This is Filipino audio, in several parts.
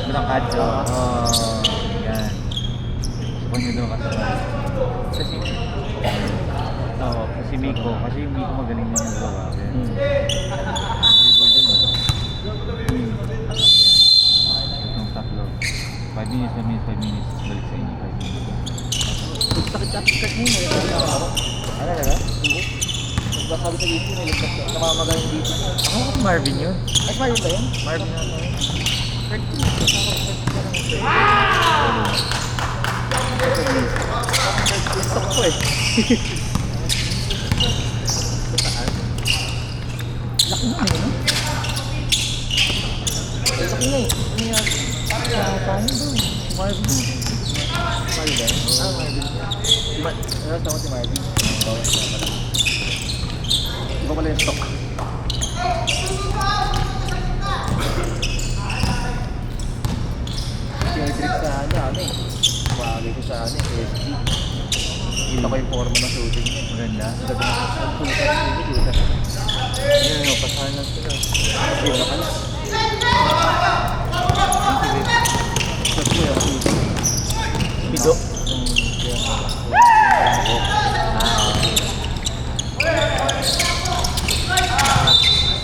Trangkadzo. Yan. Gusto nyo doon kasabay. Kasi, kasi Miko. Kasi yung Miko magaling na yung gawa. Dribble din. Itong tatlo. 5 minutes, 5 minutes, 5 minutes. Balik sa inyo, 5 minutes. Sakit mo yun. Ano talaga? Sabi sa dito, may lagkas ka. Namamagaling dito. Ako si Marvin yun. Ay, Marvin ba yun? Marvin na yun. Gusto ko eh. Laki na eh, no? Laki na eh. Ano yan? Paano doon? Marvin. Marvin? Ah, Marvin. Diba? Ano tawag si Marvin? Bawas na pala. Iba pala yung stock. Sinidrik sa ano eh. Kumagay ko sa ano eh, SG. Kita ko yung forma ng shooting niya. Maganda. Sabi na, shooter. Ayun, no, pasahan lang sila. Game na pala. Sabi ko yung shooting. Pido.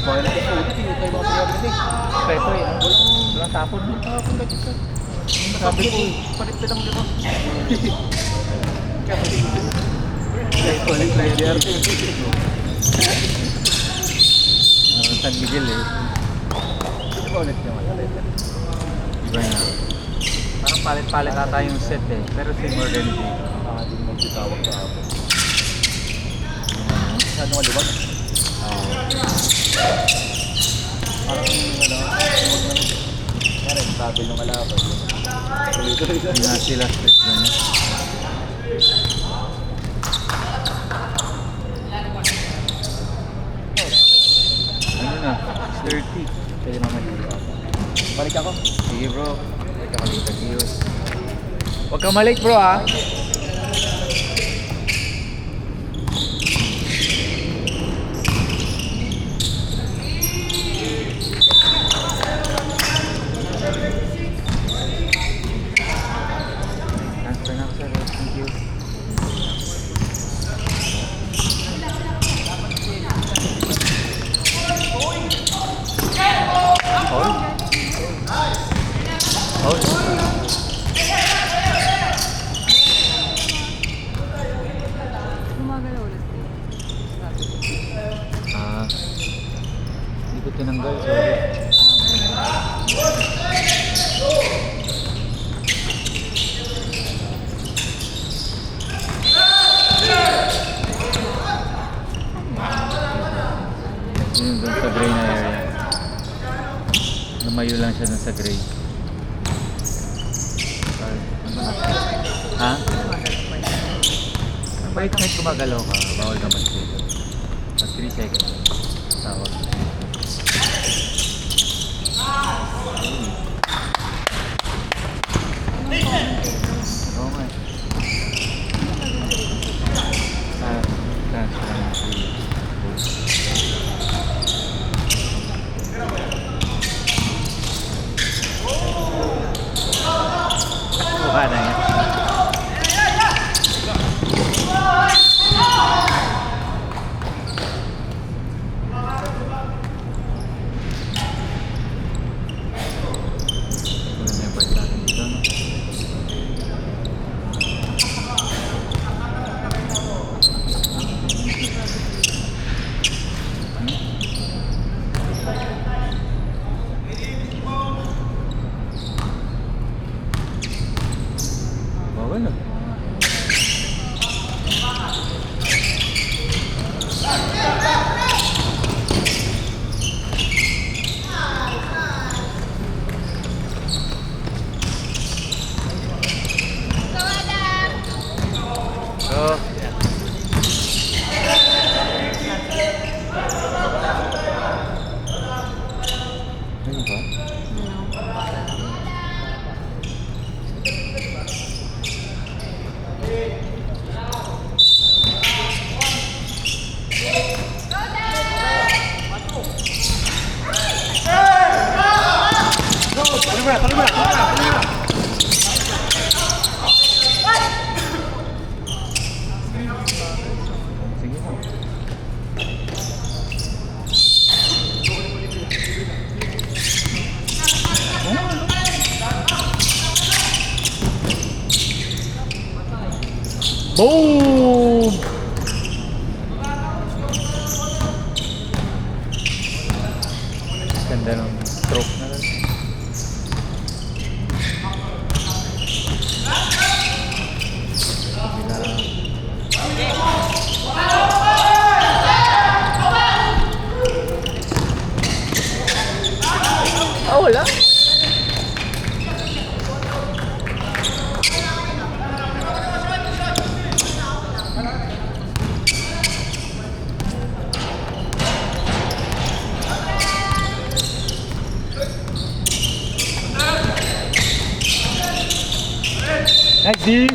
Bakit na ito ulit, hindi tayo mga player nila eh. Peso eh. Walang tapon. Tapon ka dito. Sabi ko eh. Palit lang dito. Kasi palit player. San Miguel eh. Ito ba ulit naman? Iba na. Parang palit-palit ata yung set eh. Pero same organization. Hindi mo magtitawag sa ako. Masyado malibag. Parang ano, huwag na kaya rin, sabi ng kalaban. Tuloy-tuloy ka. Hindi na sila stress na niya. Ano na? 30. Pwede naman dito. Balik ako. Sige bro. Balik ka dito. Kios. Huwag kang malate bro ah. Transfer na ako sir. Thank you. Hold. Gumagalaw ulit. Hindi ko tinanggal. Sorry. Yun dun sa gray na area. Lumayo lang siya dun sa gray. Sorry. Ha? Kahit gumagalaw ka, bawal ka mag-save. Pag 3 seconds, tawag. Oo nga. Transfer lang si coach. Mukha na yan. Wala na yung part natin dito, no? Bawal na. So, ano ba? Boom! Ganda ng stroke na rin. Ah, wala. Nice D!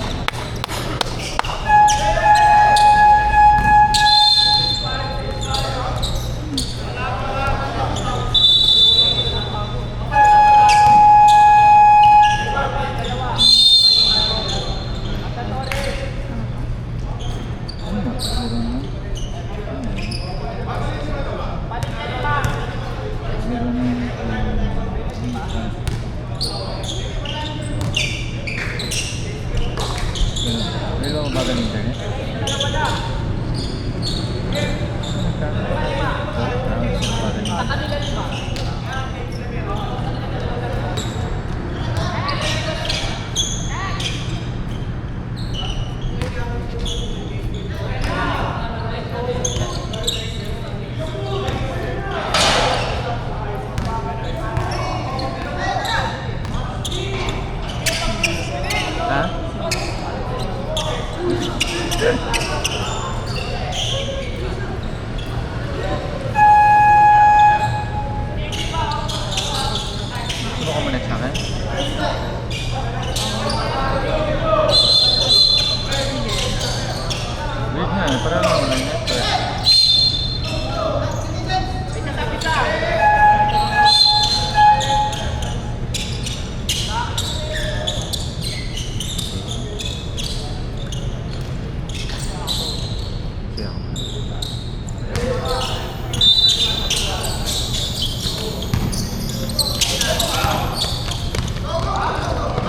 Meron ba ba ng internet? Ha? Ano ka muna sa akin? Wait na, parang wala network. Kaya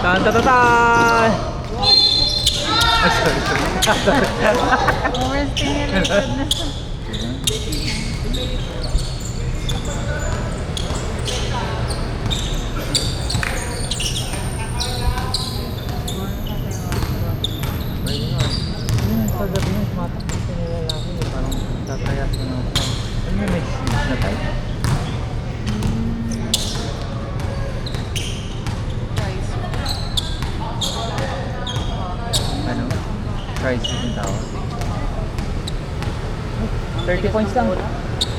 tan tan tan tan. Ay, sorry. Overstimulated na siya. Paggabi yung tumatakbo sa nilalaki, parang tatayas na ako. Ano yung may snitch na type? Ano? Crisis yung tawag. 30 points lang. Ano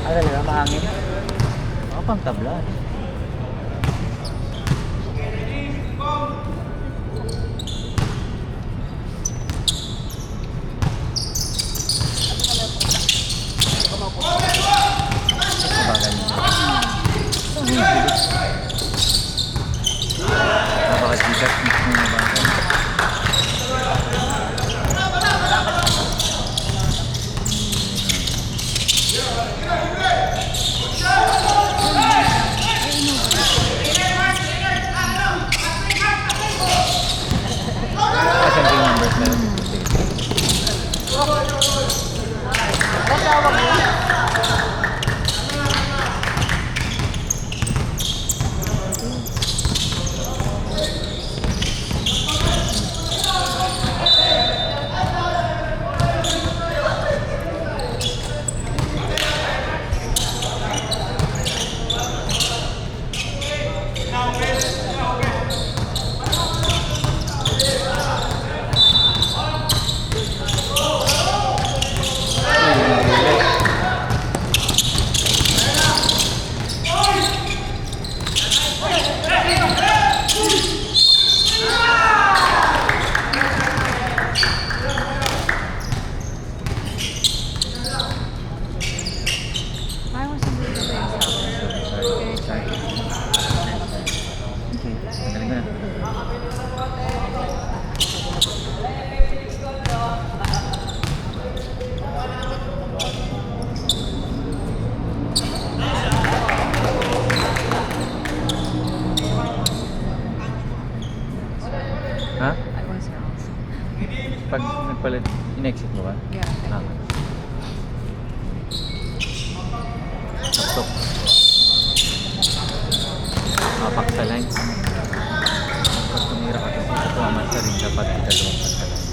talaga, mahangin? Ako pang tabla. Sabagay mo. Napaka-gigas mismo na bagay. Asan yung numbers na yun? Ayaw mo sabihin ko yung sa akin. Sorry. Okay, magaling ko na. Ha? I was wrong. Pag pala, in-exit mo ba? Yeah. Ah. Stop. Apak sa line. Pag tumira ka kasi sa tumaman sa ring, dapat dalawang pa sa line.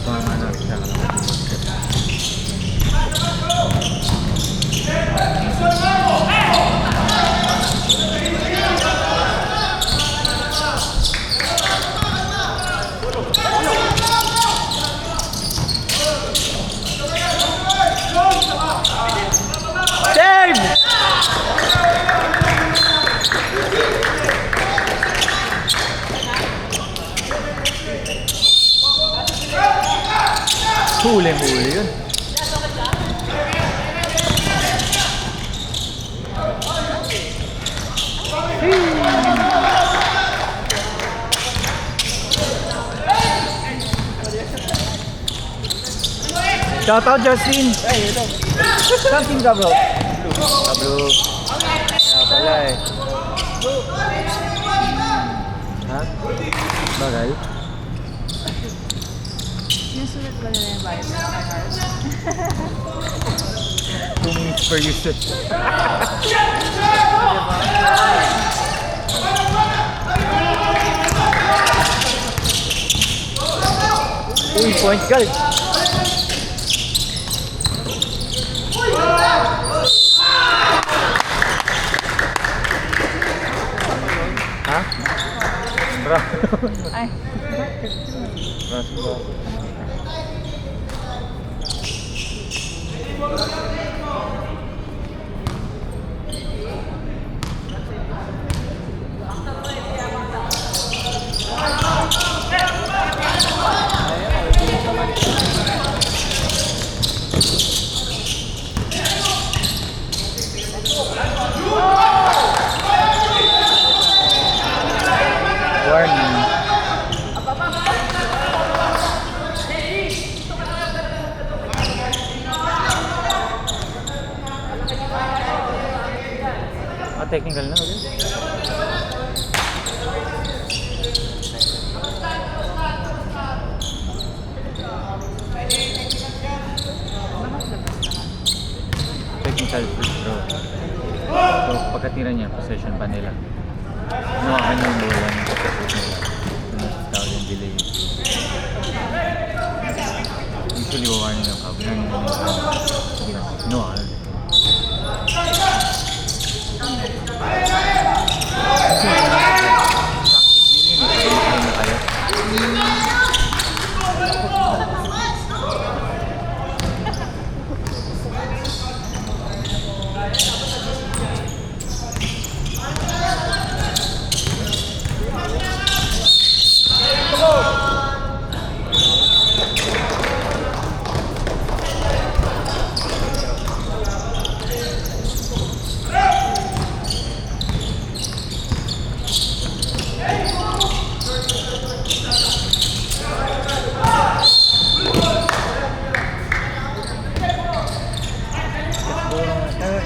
Tumaman na siya ka naman. Huli-huli yun. Shout out Justin! Ay, ito. Saan team ka bro? Bro. Kaya pala eh. Ha? Bagay? Yung sulat ba nila yung bayad sa card? 2 minutes per use. Uy, point guard! Ha? Bro. Ay. Bro. Warning. Technical na ulit. Technical free throw. So pagkatira niya, possession pa nila. Nawakan yung bola ng possession nila. Tawag yung delay. Usually wawarning yung kab. Yan yung nawakan.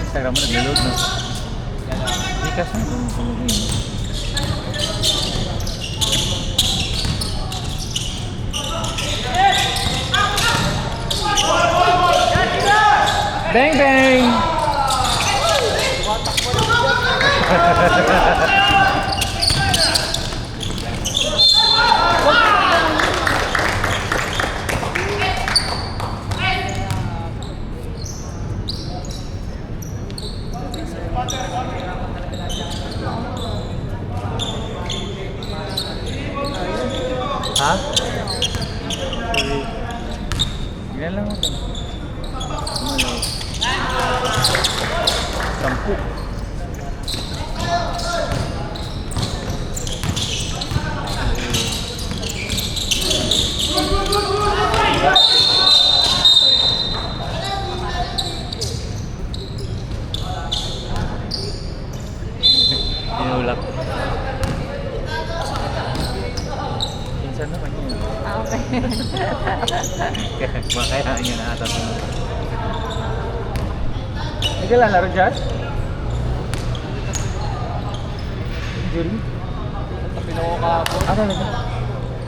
Instagram mo nag-load no? Di kasi bang bang! Ha? Ilan lang ako? 10. Inulak. Pinsan naman yun. Ah, okay. Makayaan niya na ata ito. Hindi ka lang laro dyan? Injury? Tapin ako kahapon. Ah, talaga?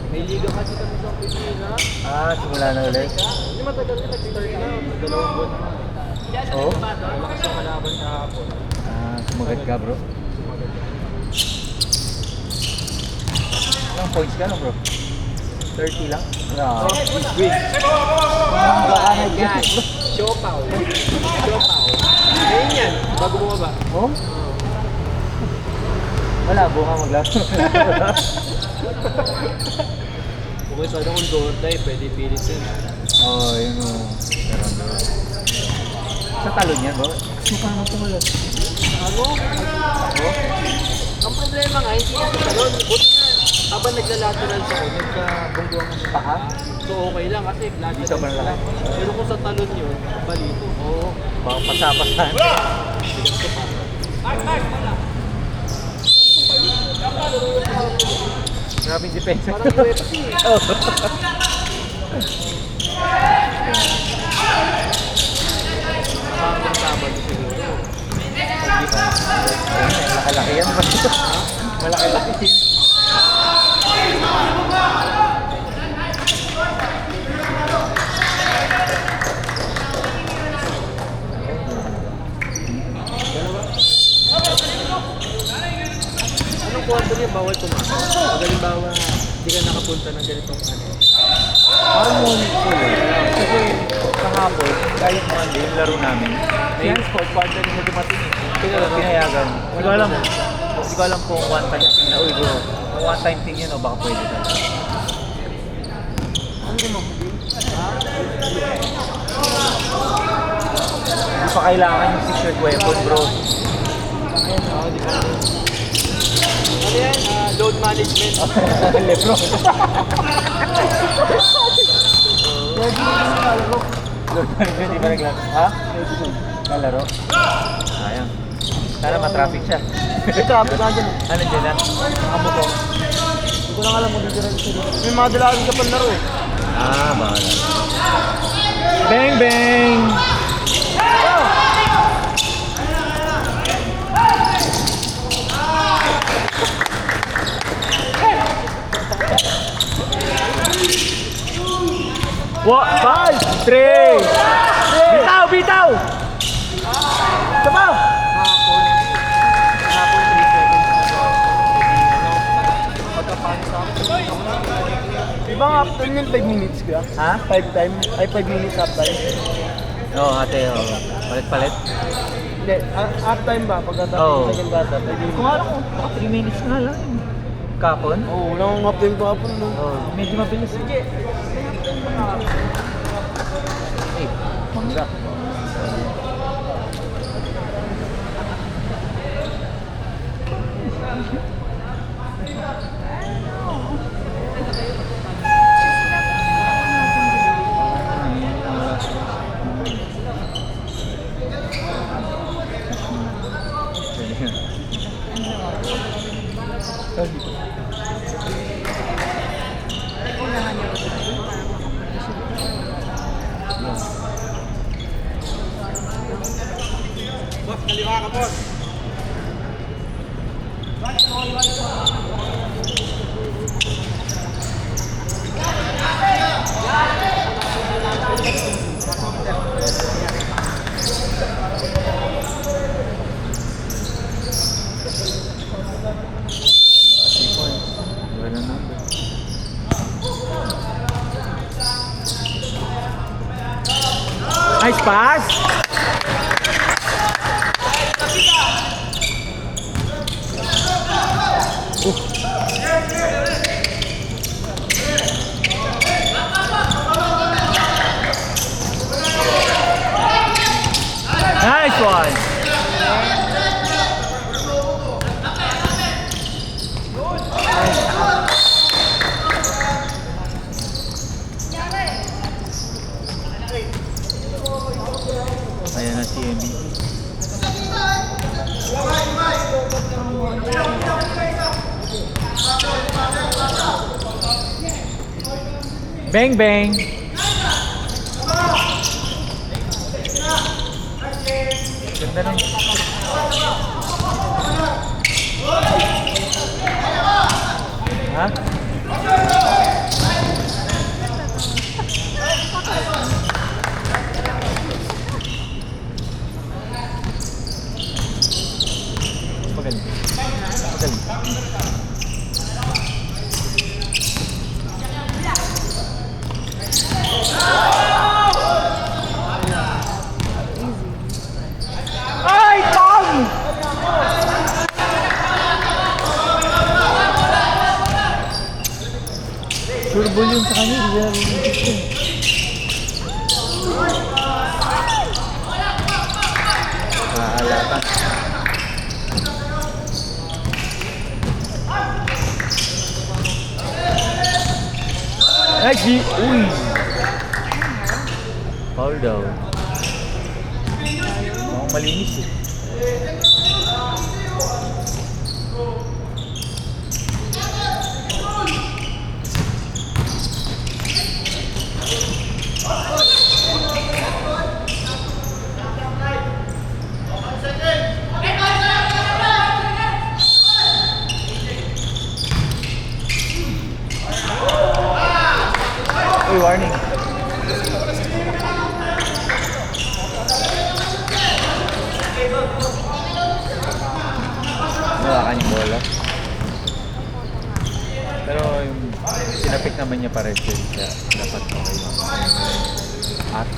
May liga kasi kami sa Pilipinas. Ah, simula na ulit. Hindi matagal na, nag-start na. Dalawang buwan na. Oo? Malakas yung kalaban kahapon. Ah, sumagat ka bro. Ilang points ka lang bro? 30 lang? Yeah. Win. Ang Yan. Siopaw. Siopaw. Ayun yan. Bago bumaba. Oh? Wala, bunga maglaro. Kung isa na kung doon tayo, pwede pilit yun. Oo, yun o. Meron bro. Sa talon yan bro? Suka naman tumulat. Ano? Ako? Ang problema nga, hindi nga sa talon. Buti nga, habang naglalateral siya, nagkabungguang ang paa. So okay lang kasi lateral Dito ba siya. lang? Pero kung sa talon yun, balito. Oo. Baka pasapasan. Bigat ko pa. Grabing depensa. Parang UFC eh. Oh. Parang Sabado siguro. Malaki-laki yan bro. Malaki-laki. Anong kwarto niya bawal tumasok? Pag halimbawa, hindi ka nakapunta ng ganitong ano. Parang ngunit ko kasi kahapon, kahit Monday, yung laro namin, may sport partner na dumating eh. Pinayagan. Hindi ko alam. Hindi ko alam kung one time thing na, uy bro, kung one time thing yun o baka pwede ka. Ano naman? Hindi pa kailangan yung secret weapon bro. Ayun, ako di ba? Ano yan? Load management. Lebron. Lord Management, di ba naglaro? Ha? Nalaro? Sayang. Sana ma-traffic siya. Traffic na dyan. Ano dyan na? Nakamotor. Hindi ko lang alam kung dito rin sila. May mga dalagan ka pa laro eh. Ah, bahala. Bang, bang! What? 5, 3! Bitaw, bitaw! Sabaw! Hapon 3 seconds na ba? Pagkapaano sa akin. Di ba nga after yun 5 minutes ka? Ha? 5 time? Ay 5 minutes half time? Oo, ate, oo. Palit-palit. Hindi, half time ba? Pagkatapos Oo. ng second bata, 5 minutes. Kung alam ko, baka 3 minutes na lang. Kapon? Oo, wala akong half time kahapon no? Oo, medyo mabilis. Sige. Eh, mangga. Boss, kaliwa ka boss! Wala na. Nice pass! Nice one! Ayan na si MVP. Bang bang! Ganda nun. Ha? Sure ball yun sa kanya, hindi na rin ko. Alatan. Lagi! Uy! Foul daw. Mukhang malinis eh. Uy, warning. Nawakan yung bola. Pero yung sinapik naman niya pa rin siya. Dapat okay lang. At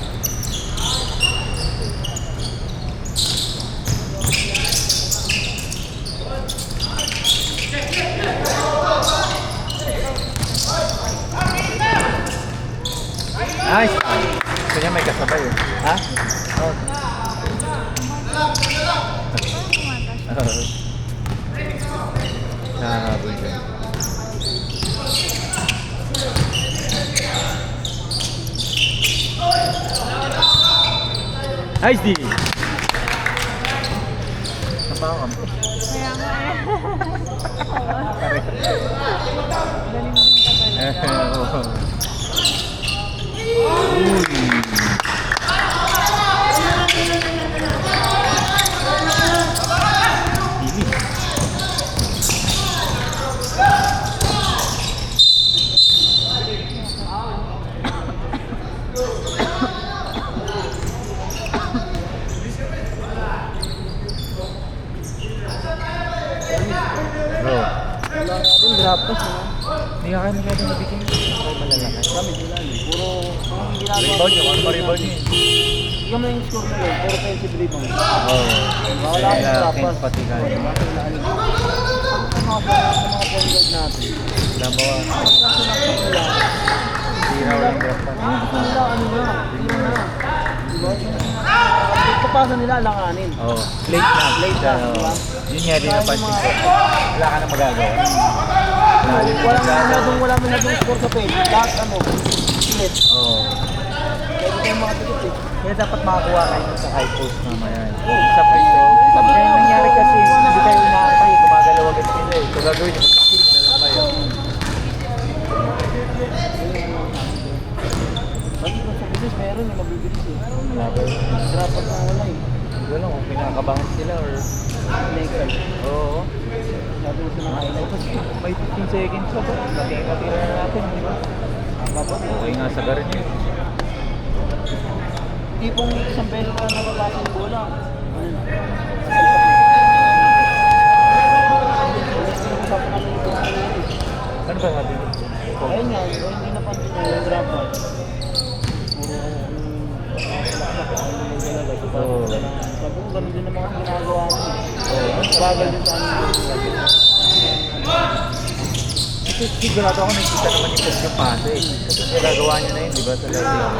nice! Gusto niya may kasabay eh. Ha? Oh. Nakahabol siya. Nice D! Napakam ko. Kaya nga eh. Galing din ka talaga. Uy! Bro, Wala natin drop pass na. hindi ka kayo masyadong nabitin. Ay, malalaki. Kami sila. Puro, ang ginagawa. Rebound nyo, ano ma-rebound nyo eh. Hindi kami yung score nila. Puro offensive rebound. Oo. Wala akong drop pass. Pati ka. Wala akong laan. Ang mga point guard natin. Lambawa. Kaso nila. Hindi raw yung drop pa. Ang gusto nila, ano na, tiro na. Diba? Pagpapasa nila, langanin. Oo. Late na. Late na, Oo. diba? Yun nga din ang pansin ko. Wala ka na magagawa. Lalim na masyado. Wala masyadong score sa page. Lahat ano, split. Oo. Pwede tayong makapikit eh. Kaya dapat makakuha kayo sa high post mamaya. Sa free throw. Kaya nangyari kasi, hindi kayo inaantay. Gumagalaw agad sila eh. So gagawin nyo, mag-kilig na lang kayo. Bakit kung sa bilis, meron yung mabibilis eh. Wala ba yun? Dapat na wala eh. Hindi ko alam kung pinakabangan sila or... Next time. Oo. Sabi ko sila highlight. May 15 seconds pa ba? Matira na natin, di ba? Okay nga sa garin yun. Tipong isang beses na napapasa yung bola. Ano na? Usapan namin ito na yun eh. Ano ba sabi mo? Ayun nga, hindi na pansin na yung drop out. Puro Oo. sabi ko, ganun din naman ang ginagawa mo. Bagal din sa amin. Kasi sigurado ako nakikita naman yung test yung pase eh. Kasi nagagawa niya na yun, di ba? Sa laro.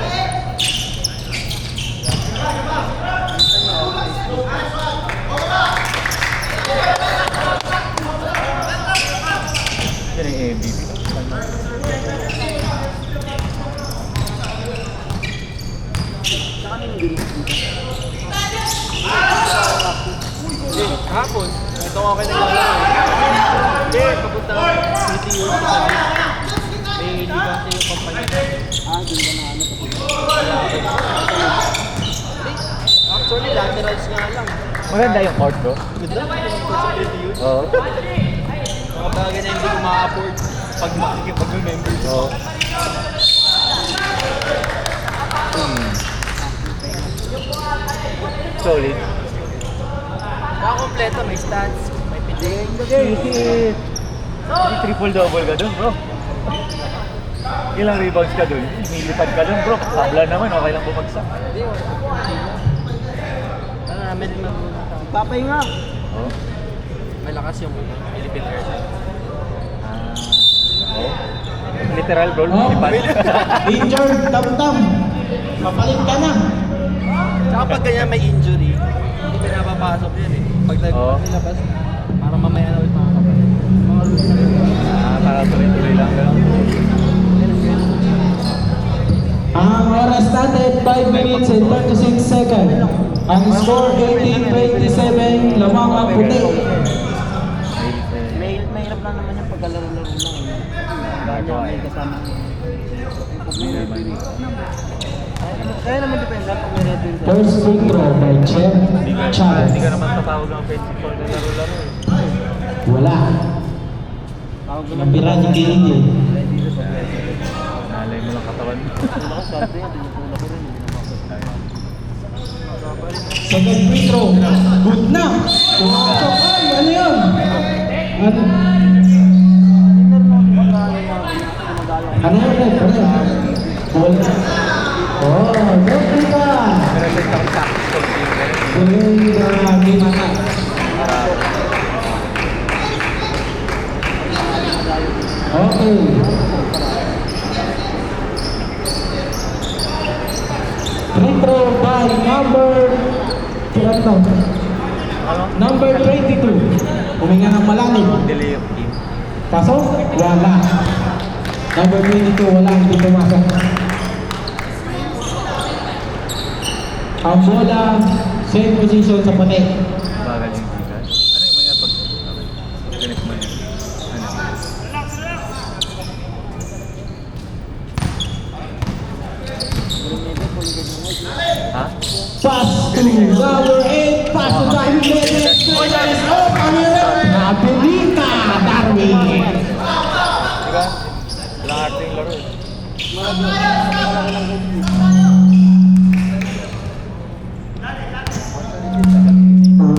Yan yung MVP. Hapon, ito ako kayo naglalaro. Hindi, papunta lang City yun sa sabi. May ligante yung kumpanya. Doon ba na ano? Actually, laterals nga lang. Maganda yung court, bro. Ganda lang yung sa City yun. Oo. Mga bagay na hindi ko ma-afford pag makikipag-member. Oo. Solid. Nakakompleto, may stats, may pinigay. Shit! Triple-double ka dun, bro. Ilang rebounds ka dun? Nilipad ka dun, bro. Tabla naman, okay lang bumagsak. Hindi, ano namin din magpapahinga. Oo. Malakas yung Philippine Airlines. Oo. literal bro, Oh, lipat. injured, tam-tam. Mapalit ka na. Tsaka pag ganyan may injury, hindi ka napapasok yan eh. Pag Oo. nilabas, para mamaya na ulit makakapasok. Mga rules na rin. Para tuloy-tuloy lang gano'n. Ang oras natin, 5 minutes and 36 seconds. Ang score, 18-27, lamang ang puti. Mahirap lang naman yung pagkalaro-laro lang. Ganyan may kasama. Kaya naman depende pag may red wing. First free throw by Jeff Hindi ka Chavez. naman tatawag ng offensive foul na laro-laro eh. Wala. Tawag ko Nabira ni KJ. Nalay mo lang katawan mo. Ako sabi yan, tinutulak ko rin. Second free throw. Good na. Pumasok. Ay, ano yun? Ano? Ano yun? Ball. Oh, don't be bad. Pero sa isang sakto yung gano'n. Galing na gimana. Okay. Free throw by number 22. Huminga ng malalim. Delay of game. Pasok? Wala. Number 22, wala. Hindi pumasok. Ang bola, same position sa puti. Bagal yung gigas. Ano yung mga pag... Ganit mo yan. Ano? Ha? Pass to number 8. Pass to Darwin Leyes. Oh, Panginoon! Nabilita, Darwin. Diba? Walang arte yung laro eh.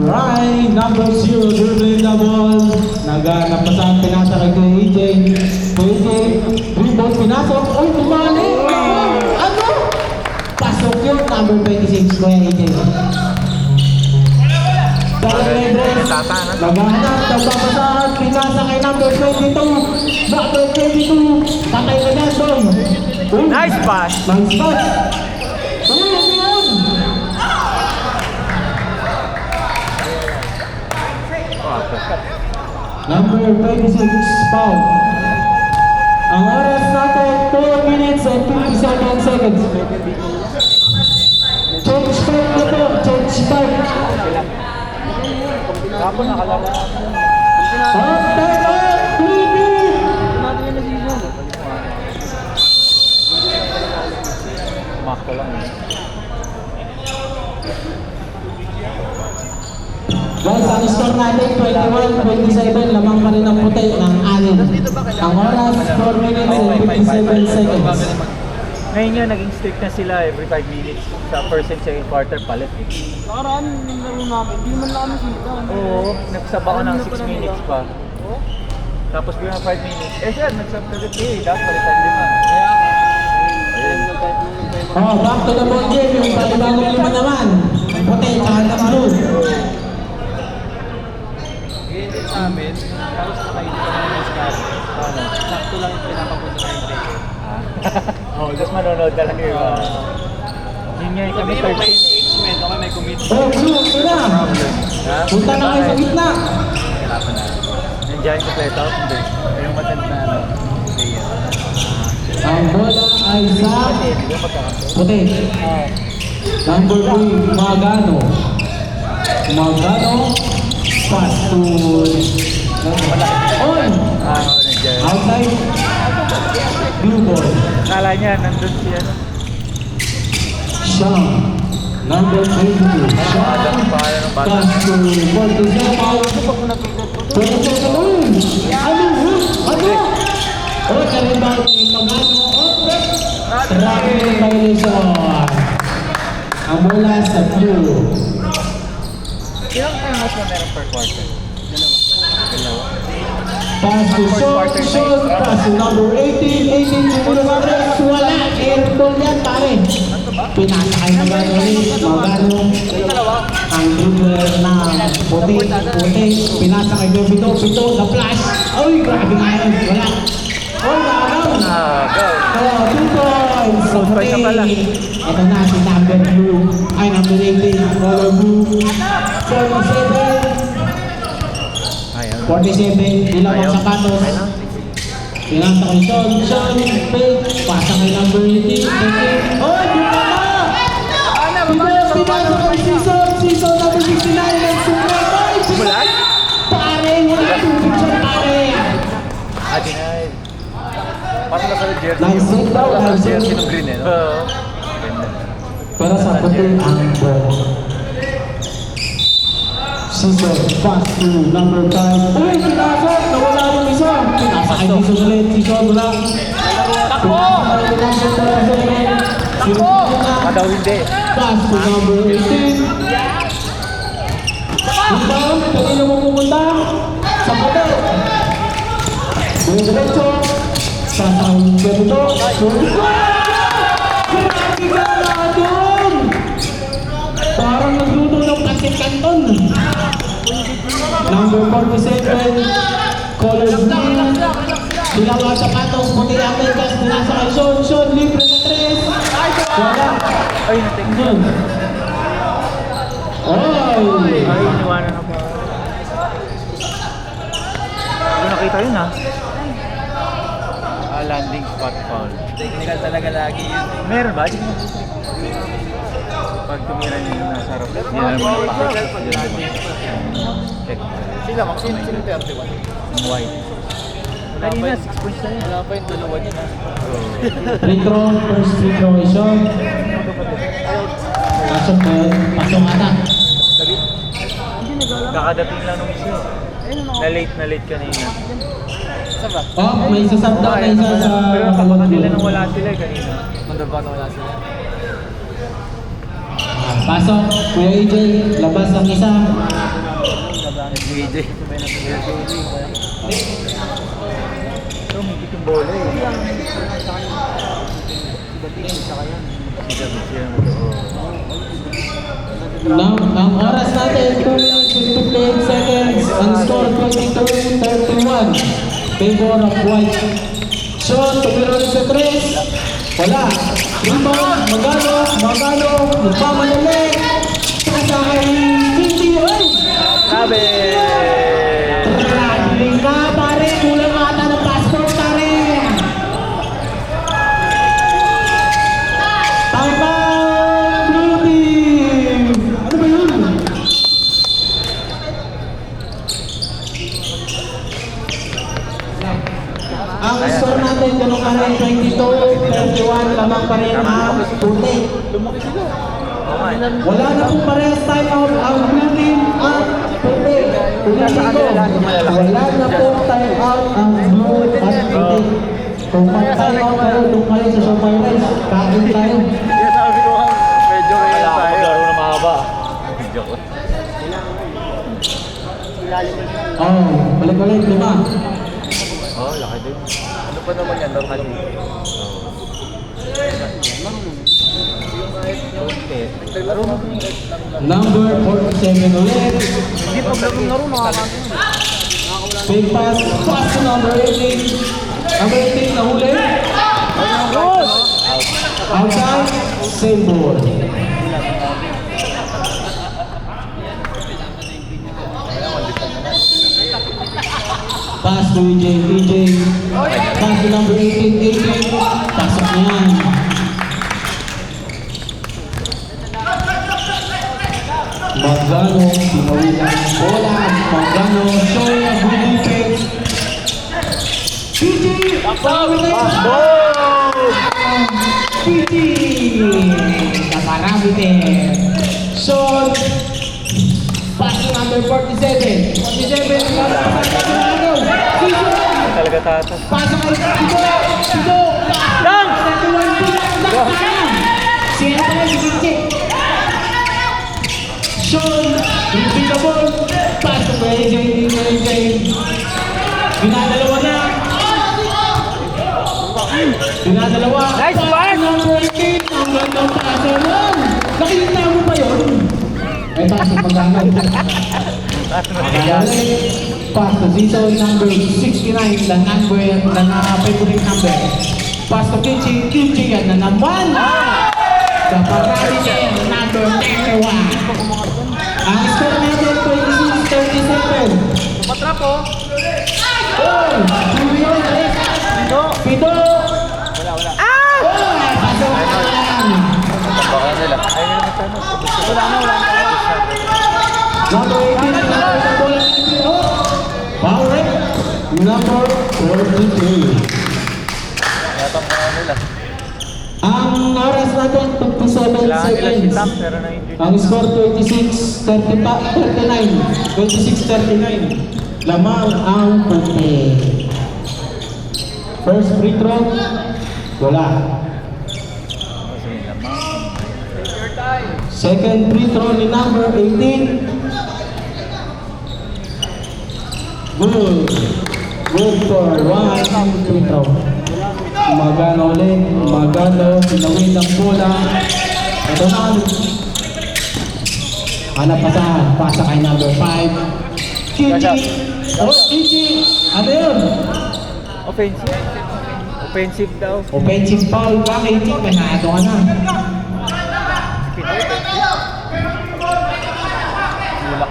Right, number 0, dribbling the ball. Napasang pinasa kay AJ. AJ, rebound, pinasok. Uy, tumali! Ano? Pasok yun, number 26 ko yan, AJ. Darwin Leyes. Naghahanap, nagpapasahan, pinasa kay number 22. Number 22, patay na yan, Dong. Uy, Nice pass! nice pass. Uy, ano yun? Oh, after. Number 26, foul. Ang oras natin, 4 minutes and 57 seconds. Change part na to, change part. Kapon nakalaro. Ang time, Bibi! Makto lang eh. Guys, ang score natin, 21-27, lamang pa rin ang puti ng anin. Ang oras, 4 minutes and 57 seconds. Ngayon nga, naging strict na sila every 5 minutes. Sa first and second quarter palit eh. Nakaraan yung laro namin, hindi man namin sinita. Oo, nagsaba ko ng 6 minutes pa. Tapos bilang 5 minutes. Eh siya, nagsaba ulit eh. Dapat palitan din na. Oh, back to the ball game, yung panibagong lima naman. Puti, tsaka ng blue. Ganyan din sa amin, tapos nakainin ka naman ng scar. Sakto lang yung pinapapunta na yung break. Oo, just manonood na lang yung yun nga yung kami Sabihin mo 13 may eh. engagement, okay may commitment. Oh, blue, ito na. Ha? Punta na kayo sa gitna. Hirapan na. Nandiyan sa play out, hindi. Yung matanda na ano. Player. Ang bola ay sa Kasi, di ba magkakaso? puti. Number 3, Magano. Magano. Pass to... On! Nandiyan. Outside. Blue ball. Kala niya, nandun siya. Sean. Number 22. Sean. Pass to 47. Ano? Ano? Oh, karibang Magano. Traffic violation. Ang bola sa blue. Ilang times na meron per quarter? Dalawa. Pass to Sean. Pass to number 18. 18 to Morales. Wala. Airball yan, pare. Pinasakay na Magano ulit. Magano. Ang dribbler na puti. Pinasakay na Pito. Pito. Na flash. Ay, grabe nga yun. Wala. Oh, nakakaw. Spike na pala. Ito na si number blue. Ay, number 18. Color blue. 47. Ayaw. 47. Ilang ang sapatos. Pinasa kay Sean. Sean, fake. Pasa kay number 18. Oh, di ba na? Pinasa kay Season. Season number 69. And Supreme. Ay, Bulag? pare, wala tubig siya, pare. Denied. Parang nasa jersey. Nice hit daw, Nasa nice hit. jersey ng green eh. No? Oo. Ganda. Pero sa puti ang ball. Season, pass to number 5. Uy, pinasok! Nawala yung isa. Pinasa kay Season ulit. Season, wala. Takbo! Takbo! Daw hindi. Pass to number 18. Rebound, kanina mo pumunta. Sa puti. Diretso. Sasawin ka dito. Grabe ka na doon! Parang nagluto ng pancit canton. Number 47, color blue. Silang ang sapatos, puti ang megas, pinasa kay Sean. Sean, libre sa 3. Wala. Ay, nating. Doon. Ay! Ay, iniwanan ako. Ano nakita yun ha? Landing spot foul. Technical talaga lagi yun. Meron ba? Pag tumira niyo yung nasa harap, hindi na naman pakita. Check. Sila, sino 31? Yung white. Kanina, 6 points na yun. Wala pa yung dalawa niya na. Free throw, first free throw is Sean. Pasok na yun. Pasok ata. Kakadating lang nung isa. Na late kanina. Saan ba? Oh, may sasab daw na isa sa Pero nakabaka nila nang wala sila kanina. Nandun ba na wala sila? Pasok, Kuya AJ, labas ang isa. SBJ. So, may yung bola eh. Now, ang oras natin, 2 minutes 58 seconds. Ang score, 23-31. Favor of white. Sean, tumira rin sa 3. Wala. Rebound, Magano, nagpamalali. Pasa kay Cindy, oy! Sabi! Traveling ka, pare. Kulang ata ng passport, pare. Time out, blue team. Ano ba yun? Ang score natin, ganun ka rin, 22-31, lamang pa rin ang puti. Lumaki sila. Oo nga. Wala na pong parehas time out ang blue team at puti. Ulitin ko, wala na pong time out ang blue at puti. Kung mag-time out kayo, doon kayo sa Shopee Rice, kain tayo. Kaya sabi ko nga, medyo kaya tayo. Maglaro na mahaba. Joke. Oh, balik-balik, 5. Oh, laki din. Ano pa naman yan? Normally. Number 47 ulit. Hindi pag laro makakasama. Big pass, pass to number 18. Number 18 na huli. Outside, same ball. Pass to EJ. Pass to number 18. Pasok na yan. Magano, pinawin ng bola. Magano, showing a good defense. PG! PG! Naparabite. Sean. Pass to number 47. 47. Talaga tatas. Pasok kay Sido. Lang! Sino pa rin si Kinche? Sean, repeat the ball. Pasok kay AJ. Binadalawa na. Nice pass! Number 18. Ang gandang paso nun. Nakikita mo pa yun? May pasok pagkano. Pass to season number 69, the favorite number. Pass to Kimchi. Kimchi yan na naman. Kapag number 31. Ang score natin 26-37. Patrap po. Oh! Pito! Wala. Oh! Pasok na lang. Baka nila. Ay, nila magtanong. Wala na. Number 18, number ng bola natin. Oh! Power rep. Number 43. Yatang mga nila. Ang oras natin, 57 Kailangan nila si seconds. Tam, pero na-injured. Ang score 26-39. Lamang ang puti. First free throw. Wala. Kasi lamang. Take your time. Second free throw ni number 18. Good. Good for one free throw. Magano ulit. Magano. Sinawin ng bola. Ito na. Hanap pasa kay number 5. Kichi. Oh, Kichi. Ano yun? Offensive. Offensive daw. Offensive foul ba, Kichi? Manado ka na. Wala.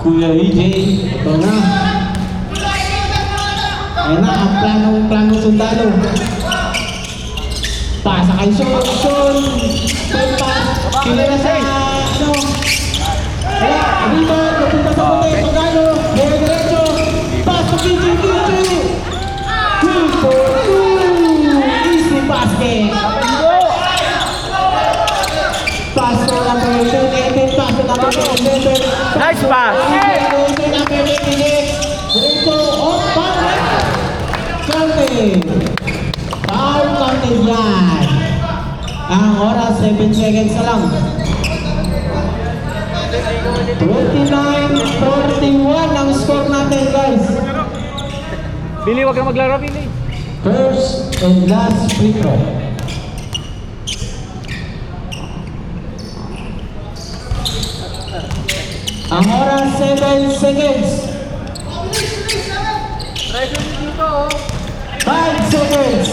Kuya EJ, ito na. Ayan na, ang planong sundalo. Pasa kay Sean. Step pass. Kilala sa, ano. Kaya, dito, napunta sa puti. Sundalo. Bora diretso. Pass to Kichi. Good for two. Easy basket. Pass to number 7. Pass to number 7. Nice pass! Diretso, off, back. Counted. Foul counted yan. Ang oras, 7 seconds na lang. 29-41 ang score natin, guys. Billy, wag kang maglaro, Billy. First and last free throw. Ang oras, 7 seconds. Try ko dito. 5 seconds.